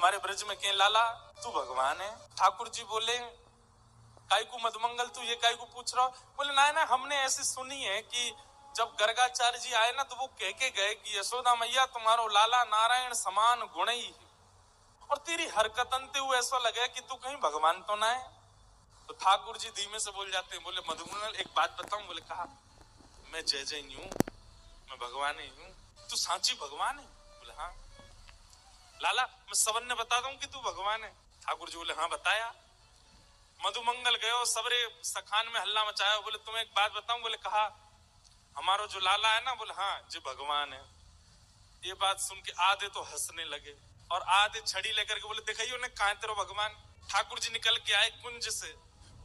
हमारे ब्रज में के लाला तू भगवान है। ठाकुर जी बोले काई को मधुमंगल तू ये काई को पूछ रहा हो? बोले ना ना, हमने ऐसी सुनी है कि जब गर्गाचार्य जी आए ना तो वो कह के गए कि यशोदा मैया तुम्हारो लाला नारायण समान गुण ही, और तेरी हरकत अंते हुए ऐसा लगे कि तू कहीं भगवान तो ना है। तो ठाकुर जी धीमे से बोल जाते हैं, बोले मधुमंगल एक बात बताऊं? बोले कहा, मैं जय जय हूं, मैं भगवान ही हूं। तू सांची भगवान है? बोले हाँ। लाला मैं सबन ने बता दूं कि तू भगवान है? ठाकुर जी बोले हाँ बताया। मधुमंगल गयो, सबरे सखान में हल्ला मचाया। बोले तुम्हें एक बात बताऊं? बोले कहा, हमारो जो लाला है ना, बोले हाँ जी भगवान है। ये बात सुन के आधे तो हंसने लगे और आधे छड़ी लेकर के बोले दिखाइयो ने कहां तेरो भगवान। ठाकुर जी निकल के आए कुंज से,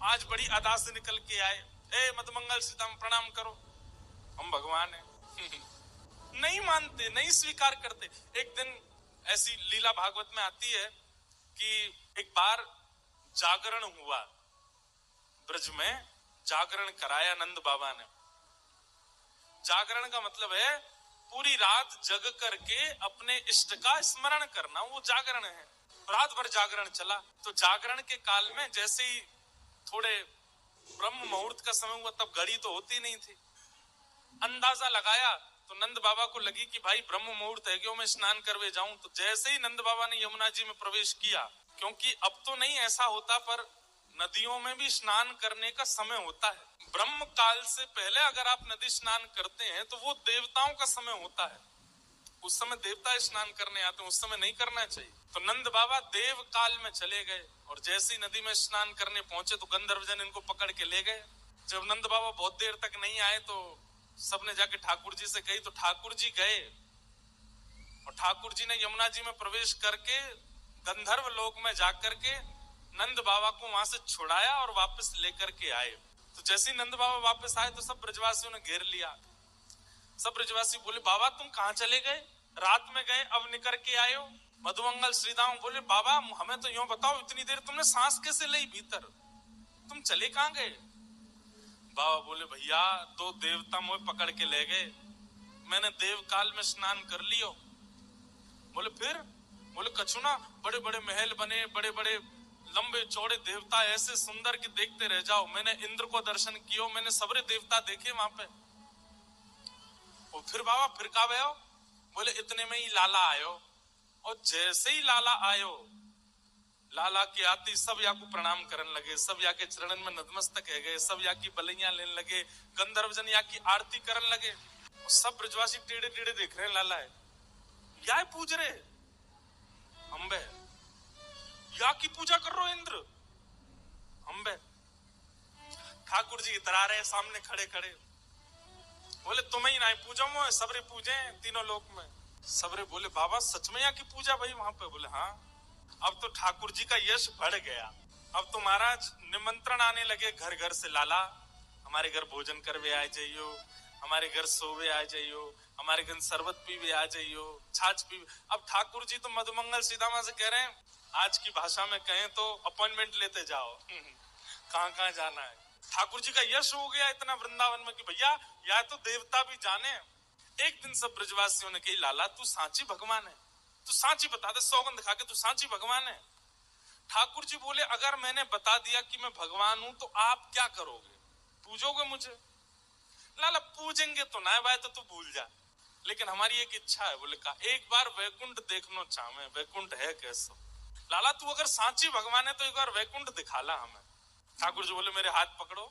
आज बड़ी अदा से निकल के आए। ए मधुमंगल सीताम प्रणाम करो, हम भगवान है। नहीं मानते, नहीं स्वीकार करते। एक दिन ऐसी लीला भागवत में आती है कि एक बार जागरण हुआ ब्रज में, जागरण कराया नंद बाबा ने। जागरण का मतलब है पूरी रात जग करके अपने इष्ट का स्मरण करना, वो जागरण है। रात भर जागरण चला। तो जागरण के काल में जैसे ही थोड़े ब्रह्म मुहूर्त का समय हुआ, तब घड़ी तो होती नहीं थी, अंदाजा लगाया तो नंद बाबा को लगी कि भाई ब्रह्म मुहूर्त है, क्यों मैं स्नान करवे जाऊं। तो जैसे ही नंद बाबा ने यमुना जी में प्रवेश किया, क्योंकि अब तो नहीं ऐसा होता पर नदियों में भी स्नान करने का समय होता है। ब्रह्म काल से पहले अगर आप नदी स्नान करते हैं तो वो देवताओं का समय होता है, उस समय देवता स्नान करने आते हैं, उस समय नहीं करना चाहिए। तो नंद बाबा देव काल में चले गए और जैसे ही नदी में स्नान करने पहुंचे तो गंधर्वजन इनको पकड़ के ले गए। जब नंद बाबा बहुत देर तक नहीं आए तो सबने जाके ठाकुर जी से कही। तो ठाकुर जी गए और ठाकुर जी ने यमुना जी में प्रवेश करके गंधर्व लोक में जाकर के नंद बाबा को वहां से छुड़ाया और वापस लेकर के आए। तो जैसे ही नंद बाबा वापस आए तो सब ब्रजवासियों ने घेर लिया। सब ब्रजवासी बोले बाबा तुम कहाँ चले गए, रात में गए अब निकल के आए हो। मधुमंगल श्रीदाम बोले बाबा हमें तो यूं बताओ, इतनी देर तुमने सांस कैसे ली भीतर, तुम चले कहाँ गए? बाबा बोले भैया दो देवता मुझे पकड़ के ले गए, मैंने देव काल में स्नान कर लियो। बोले फिर? बोले कछु ना, बड़े बड़े महल बने, बड़े बड़े लंबे चौड़े देवता ऐसे सुंदर कि देखते रह जाओ। मैंने इंद्र को दर्शन किया, मैंने सबरे देवता देखे वहां पे। और फिर बाबा फिर का भयो? बोले इतने में ही लाला आयो, और जैसे ही लाला आयो, लाला के आती सब या को प्रणाम करने लगे, सब या के चरणन में नतमस्तक है गए, सब या की बलैया लेने लगे, गंधर्वजन या की आरती करने लगे। सब ब्रजवासी टेढ़े टेढ़े देख रहे हैं, लाला है या पूज रहे अम्बे, या की पूजा कर रो इंद्र अम्बे। ठाकुर जी इतरा रहे सामने खड़े खड़े, बोले तुम्हें ही नहीं पूजा मैं, सबरे पूजे तीनों लोक में। सबरे बोले बाबा सच में यहाँ की पूजा भाई वहां पे? बोले हाँ। अब तो ठाकुर जी का यश बढ़ गया। अब तो महाराज निमंत्रण आने लगे घर घर से, लाला हमारे घर भोजन करवे आ जाइयो, हमारे घर सोवे आ जाइयो, हमारे घर शरबत पीवे आ जाइयो, छाछ पीवे। अब ठाकुर जी तो मधुमंगल सीतामा से कह रहे हैं, आज की भाषा में कहें तो अपॉइंटमेंट लेते जाओ कहाँ कहाँ जाना है। ठाकुर जी का यश हो गया इतना वृंदावन में कि भैया या तो देवता भी जाने। एक दिन सब ब्रजवासियों ने कही लाला तू सांची भगवान है, तू सांची बता दे, सौगंध खा के तू सांची भगवान है। ठाकुर जी बोले अगर मैंने बता दिया कि मैं भगवान हूं तो आप क्या करोगे, पूजोगे मुझे? लाला पूजेंगे तो ना भाई, तो तू भूल जा, लेकिन हमारी एक इच्छा है। बोले का एक बार वैकुंठ देखना चाहे, वैकुंठ है कैसा? लाला तू अगर सांची भगवान है तो एक बार वैकुंठ दिखाला हमें। ठाकुर जी बोले मेरे हाथ पकड़ो।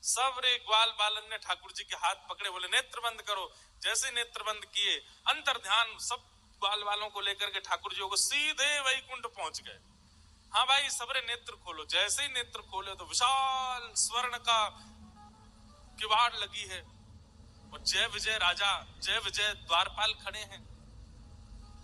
सब रे ग्वाल बालन ने ठाकुर जी के हाथ पकड़े, बोले नेत्र बंद करो। जैसे नेत्र बंद किए, अंतर ध्यान सब ग्वाल वालों को लेकर के ठाकुर जी को सीधे वैकुंठ पहुंच गए। हाँ भाई सबरे नेत्र खोलो। जैसे ही नेत्र खोले तो विशाल स्वर्ण का किवाड़ लगी है और जय विजय राजा, जय विजय द्वारपाल खड़े हैं।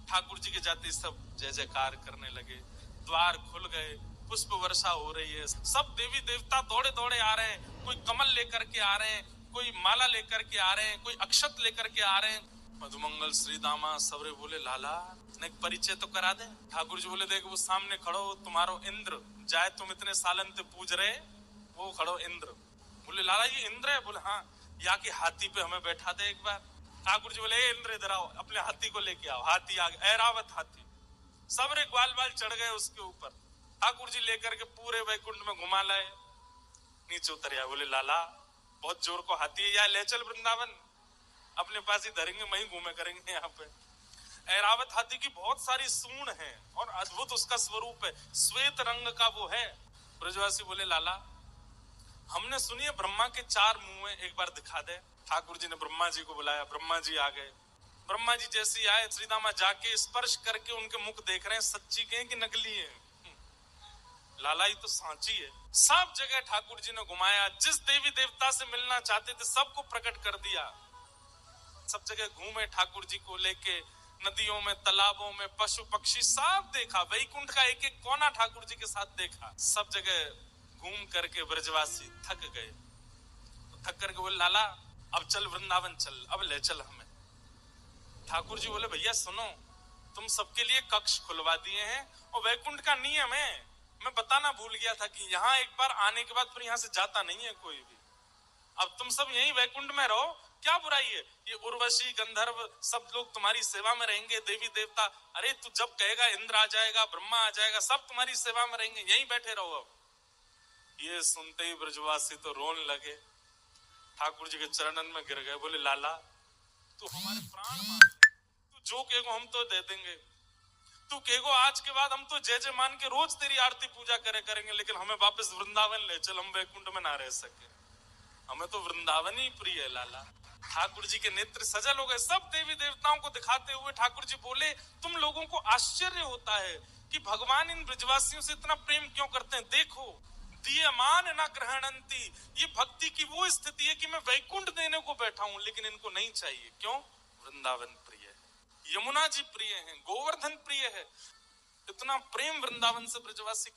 ठाकुर जी के जाते सब जय जयकार करने लगे, द्वार खुल गए, पुष्प वर्षा हो रही है, सब देवी देवता दौड़े दौड़े आ रहे हैं, कोई कमल लेकर के आ रहे हैं, कोई माला लेकर के आ रहे हैं, कोई अक्षत लेकर के आ रहे हैं। मधुमंगल श्री दामा सबरे बोले लाला ने परिचय तो करा दे। ठाकुर जी बोले देख वो सामने खड़ो तुम्हारो इंद्र, जाए तुम इतने सालन से पूज रहे, वो खड़ो इंद्र। बोले लाला ये इंद्र है? बोले हाँ। या कि हाथी पे हमें बैठा दे एक बार। ठाकुर जी बोले इंद्र इधर आओ, अपने हाथी को लेके आओ। हाथी आ गया, ऐरावत हाथी। सबरे ग्वाल बाल चढ़ गए उसके ऊपर। ठाकुर जी लेकर के पूरे वैकुंठ में घुमा लाए। नीचे उतर आया, बोले लाला बहुत जोर को हाथी है, या ले चल वृंदावन, अपने पास ही धरेंगे, वहीं घूमे करेंगे। यहाँ पे ऐरावत हाथी की बहुत सारी सूंड है और अद्भुत उसका स्वरूप है, श्वेत रंग का वो है। ब्रजवासी बोले लाला हमने सुनी है ब्रह्मा के 4 मुंह है, एक बार दिखा दे। ठाकुर जी ने ब्रह्मा जी को बुलाया, ब्रह्मा जी आ गए। ब्रह्मा जी जैसे ही आए, श्रीदामा जाके स्पर्श करके उनके मुख देख रहे हैं, सच्ची के कि नकली है। लाला ही तो सांची है। सब जगह ठाकुर जी ने घुमाया, जिस देवी देवता से मिलना चाहते थे सबको प्रकट कर दिया। सब जगह घूमे ठाकुर जी को लेके, नदियों में, तालाबों में, पशु पक्षी सब देखा। वैकुंठ का एक एक कोना ठाकुर जी के साथ देखा। सब जगह घूम करके ब्रजवासी थक गए। थक करके बोले लाला अब चल वृंदावन चल, अब ले चल हमें। ठाकुर जी बोले भैया सुनो, तुम सबके लिए कक्ष खुलवा दिए हैं और वैकुंठ का नियम है, मैं बताना भूल गया था कि यहाँ एक बार आने के बाद फिर यहाँ से जाता नहीं है कोई भी। अब तुम सब यहीं वैकुंठ में रहो, क्या बुराई है? ये उर्वशी गंधर्व सब लोग तुम्हारी सेवा में रहेंगे, देवी देवता। अरे तू जब कहेगा इंद्र आ जाएगा, ब्रह्मा आ जाएगा, सब तुम्हारी सेवा में रहेंगे, यहीं बैठे रहो। अब ये सुनते ही ब्रजवासी तो रोने लगे, ठाकुर जी के चरणन में गिर गए। बोले लाला तू हमारे प्राण मान ले, तू जो कहेगो हम तो दे देंगे। तू कहेगो आज के बाद हम तो जय जय मान के रोज तेरी आरती पूजा करेंगे, लेकिन हमें वापस वृंदावन ले चल, हम वैकुंठ में ना रह सके। हमें तो वृंदावन ही प्रिय है लाला। ठाकुर जी के नेत्र सजल हो गए। सब देवी देवताओं को दिखाते हुए ठाकुर जी बोले तुम लोगों को आश्चर्य होता है कि भगवान इन ब्रजवासियों से इतना प्रेम क्यों करते हैं। देखो दीयमान न ग्रहणंती, ये भक्ति की वो स्थिति है कि मैं वैकुंठ देने को बैठा हूं लेकिन इनको नहीं चाहिए। क्यों? वृंदावन प्रिय है, यमुना जी प्रिय है, गोवर्धन प्रिय है। इतना प्रेम वृंदावन से ब्रजवासी